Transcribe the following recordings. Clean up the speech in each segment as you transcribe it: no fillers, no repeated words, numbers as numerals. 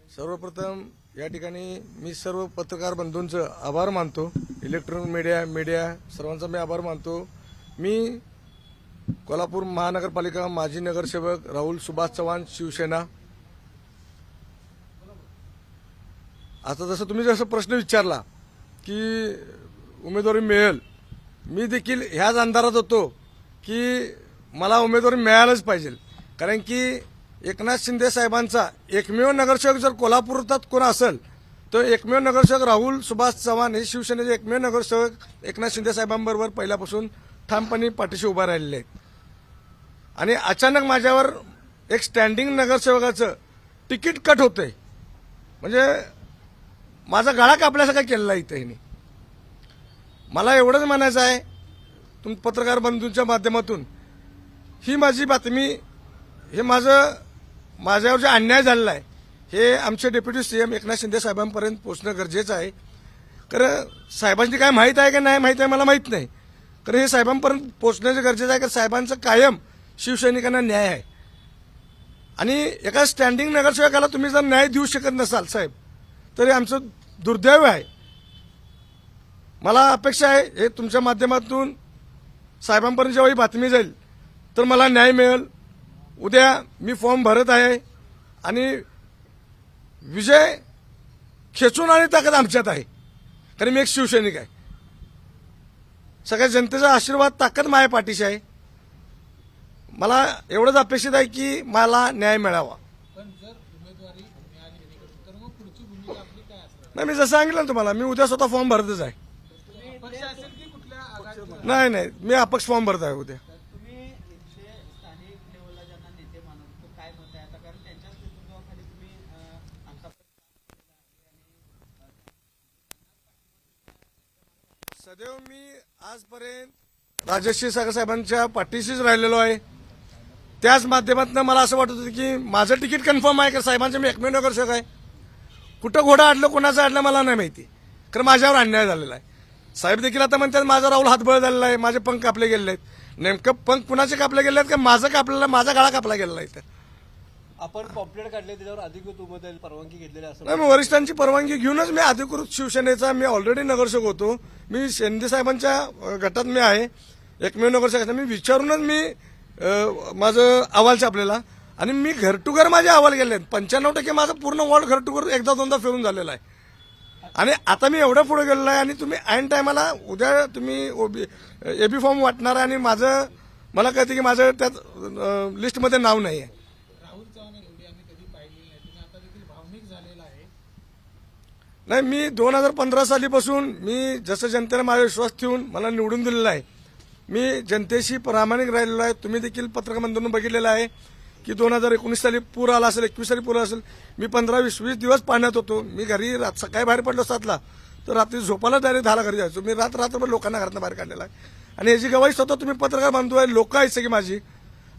सर्वप्रथम या ठिकाणी मी सर्व पत्रकार बंधूंचं आभार मानतो. इलेक्ट्रॉनिक मीडिया सर्वांचा मी आभार मानतो. मी कोल्हापूर महानगरपालिका माजी नगरसेवक राहुल सुभाष चव्हाण शिवसेना. आता जसं तुम्ही जसं प्रश्न विचारला की उमेदवारी मिळेल, मी देखील ह्याच अंधारात होतो की मला उमेदवारी मिळायलाच पाहिजे. कारण की एकनाथ शिंदे साहेबांचा एकमेव नगरसेवक जर कोल्हापुरात कोण असेल तर एकमेव नगरसेवक राहुल सुभाष चव्हाण हे शिवसेनेचे एकमेव नगरसेवक एकनाथ शिंदे साहेबांबरोबर पहिल्यापासून ठामपणे पाठीशी उभा राहिलेले आहेत. आणि अचानक माझ्यावर एक स्टँडिंग नगरसेवकाचं तिकीट कट होतंय, म्हणजे माझा गळा कापल्यासारखा केलेला आहे इथे. मला एवढंच म्हणायचं आहे पत्रकार बंधूंच्या माध्यमातून, ही माझी बातमी, हे माझ्यावर जे अन्याय झालेला आहे हे आमचे डेप्युटी सीएम एकनाथ शिंदे साहेबांपर्यंत पोहोचणं गरजेचं आहे. कारण साहेबांची काय माहीत आहे का नाही माहीत आहे मला माहीत नाही, कारण हे साहेबांपर्यंत पोहोचण्याचं गरजेचं आहे. कारण साहेबांचं कायम शिवसैनिकांना न्याय आहे. आणि एका स्टँडिंग नगरसेवकाला तुम्ही जर न्याय देऊ शकत नसाल साहेब, तरी आमचं दुर्दैव आहे. मला अपेक्षा आहे हे तुमच्या माध्यमातून साहेबांपर्यंत जेव्हा ही बातमी जाईल तर मला न्याय मिळेल. उद्या मी फॉर्म भरत आहे आणि विजय खेचून आणि ताकद आमच्यात आहे, कारण मी एक शिवसैनिक आहे. सगळ्या जनतेचा आशीर्वाद ताकद माझ्या पाठीशी आहे. मला एवढंच अपेक्षित आहे की मला न्याय मिळावा. नाही, मी जसं सांगितलं ना तुम्हाला, मी उद्या स्वतः फॉर्म भरतच आहे. नाही, मी अपक्ष फॉर्म भरत आहे उद्या. सदैव मी आजपर्यंत राजश्री सागर साहेबांच्या पाठीशीच राहिलेलो आहे. त्याच माध्यमातून मला असं वाटत होतं की माझं तिकीट कन्फर्म आहे, का साहेबांचं मी एकमेव नगरसेवक आहे. कुठं घोडा अडलं कोणाचं अडलं मला नाही माहिती, कारण माझ्यावर अन्याय झालेला आहे. साहेब देखील आता म्हणतात माझा राहुल हातबळ झालेला आहे, माझे पंख कापले गेले आहेत. नेमकं पंख कुणाचे कापले गेले आहेत का माझं कापलेलं, माझा गळा कापला गेलेला आहे. आपण पॉम्पलेट काढले त्याच्यावर अधिकृत उमेदवारी परवानगी घेतलेली असं नाही, मी वरिष्ठांची परवानगी घेऊनच मी अधिकृत शिवसेनेचा मी ऑलरेडी नगरसेवक होतो. मी शिंदे साहेबांच्या गटात मी आहे, एकमेव नगरसेवक. मी विचारूनच मी माझं अहवाल छापलेला आणि मी घर टू घर माझे अहवाल गेले आहेत. 95% माझं पूर्ण वॉर्ड घर टू घर एकदा दोनदा फिरून झालेला आहे. आणि आता मी एवढं पुढे गेलेलो आहे आणि तुम्ही ऐन टायमाला उद्या तुम्ही एबी फॉर्म वाटणार आहे आणि माझं मला कळतं की माझं त्यात लिस्टमध्ये नाव नाही आहे. नाही, मी 2015 सालीपासून मी जसं जनतेने माझा विश्वास ठेवून मला निवडून दिलेला आहे, मी जनतेशी प्रामाणिक राहिलेलो आहे. तुम्ही देखील पत्रकार बंधूंनी बघितलेलं आहे की 2019 साली पूर आला असेल, 21 साली पूर असेल, मी 15-20 दिवस पाण्यात होतो. मी घरी सकाळी बाहेर पडलो 7ला तर रात्री झोपायला डायरेक्ट 10ला घरी जायचो. मी रात्रभर लोकांना घरातून बाहेर काढलेला आहे. आणि याची गवाही स्वतः तुम्ही पत्रकार बांधू आहे, लोक आहेत सगळी माझी.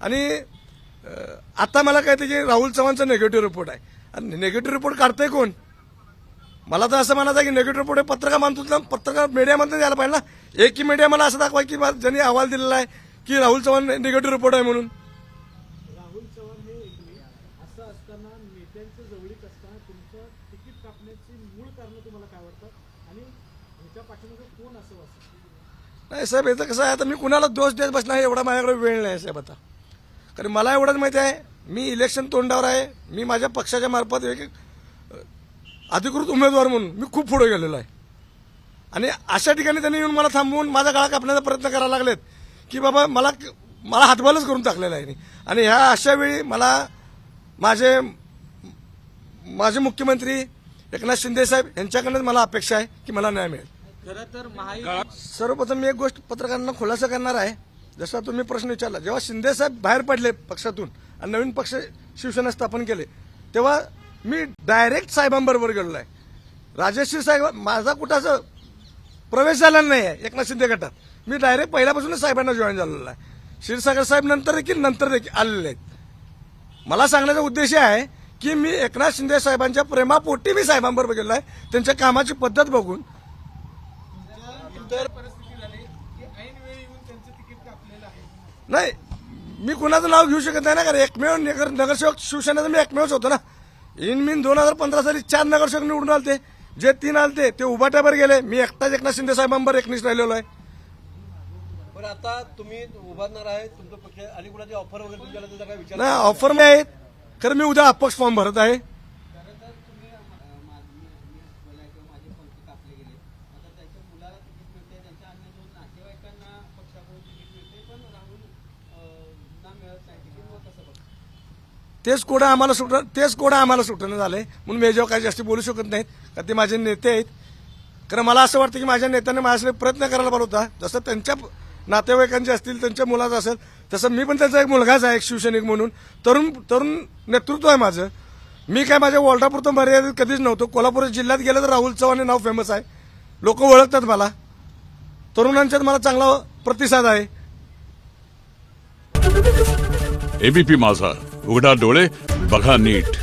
आणि आता मला कळतं की राहुल चव्हाणचा निगेटिव्ह रिपोर्ट आहे. आणि निगेटिव्ह रिपोर्ट काढतंय कोण? मला तर असं म्हणायचं की निगेटिव्ह रिपोर्ट पत्रकार मानतो, पत्रकार मीडियामध्ये द्यायला पाहिजे ना. एकही मीडिया मला असं दाखवा की ज्यांनी अहवाल दिलेला आहे की राहुल चव्हाण निगेटिव्ह रिपोर्ट आहे म्हणून. राहुल चव्हाण हे असं असताना नेत्यांचं जवळीक असताना तुमचं तिकीट कापण्याची मूळ कारण तुम्हाला काय वाटतं आणि ह्याच्या पाठीमागे कोण असं वाटतं? नाही साहेब, याचं कसं आहे, आता मी कुणाला दोष देत बसणार एवढा माझ्याकडे वेळ नाही साहेब आता. कारण मला एवढंच माहिती आहे मी इलेक्शन तोंडावर आहे. मी माझ्या पक्षाच्या मार्फत एक अधिकृत उमेदवार म्हणून मी खूप पुढे गेलेलो आहे. आणि अशा ठिकाणी त्यांनी येऊन मला थांबवून माझा गळा कापण्याचा प्रयत्न करायला लागलेत की बाबा मला हातबलच करून टाकलेला आहे. आणि ह्या अशा वेळी मला माझे मुख्यमंत्री एकनाथ शिंदे साहेब यांच्याकडूनच मला अपेक्षा आहे की मला न्याय मिळेल. खरं तर सर्वप्रथम मी एक गोष्ट पत्रकारांना खुलासा करणार आहे. जसा तुम्ही प्रश्न विचारला, जेव्हा शिंदे साहेब बाहेर पडले पक्षातून आणि नवीन पक्ष शिवसेना स्थापन केले, तेव्हा मी डायरेक्ट साहेबांबरोबर गेलेलो आहे. राजश्री साहेब माझा कुठाचा प्रवेश झालेला नाही आहे एकनाथ शिंदे गटात. मी डायरेक्ट पहिल्यापासूनच साहेबांना जॉईन झालेलो आहे. क्षीरसागर साहेब नंतर देखील आलेले आहेत. मला सांगण्याचा उद्देश आहे की मी एकनाथ शिंदे साहेबांच्या प्रेमापोटी मी साहेबांबरोबर गेलो आहे. त्यांच्या कामाची पद्धत बघून नाही, मी कुणाचं नाव घेऊ शकत नाही ना, कारण एकमेव नगरसेवक शिवसेनेचा मी एकमेवच होतो ना. इन मीन 2015 साली 4 नगरसेवक निवडून आलते. जे 3 आलते ते उभाट्यावर गेले. मी एकटाच एकनाथ शिंदे साहेबांवर एकनिष्ठ राहिलेलो आहे. पण आता तुम्ही उभारणार आहे तुमचं पक्ष आणि कुणाची ऑफर वगैरे तुमच्याला त्याचा काय विचार नाही ऑफर नाही आहेत, खरं मी उद्या अपक्ष फॉर्म भरत आहे. माझे पंख कापले गेले. आता त्याच्या मुलाला तिकीट मिळते, त्याच्या अन्य दोन नातेवाईकांना पक्षाकडून तिकीट मिळते, पण राहुल ना मिळत नाही तिकीट. मग कसं बघ तेच कोडं आम्हाला सुटणं झालंय म्हणून मी याच्यावर काही जास्त बोलू शकत नाहीत, कारण ते माझे नेते आहेत. कारण मला असं वाटतं की माझ्या नेत्यांनी माझ्यासाठी प्रयत्न करायला पाहिजे होता. जसं त्यांच्या नातेवाईकांचे असतील, त्यांच्या मुलाचा असेल, तसं मी पण त्यांचा एक मुलगाच आहे, एक शिवसैनिक म्हणून. तरुण नेतृत्व आहे माझं. मी काय माझ्या वॉल्टापुरतं मर्यादित कधीच नव्हतो. कोल्हापूर जिल्ह्यात गेलं तर राहुल चव्हाण हे नाव फेमस आहे. लोक ओळखतात मला. तरुणांच्यात मला चांगला प्रतिसाद आहे. एबीपी माझा, उघडा डोळे बघा नीट.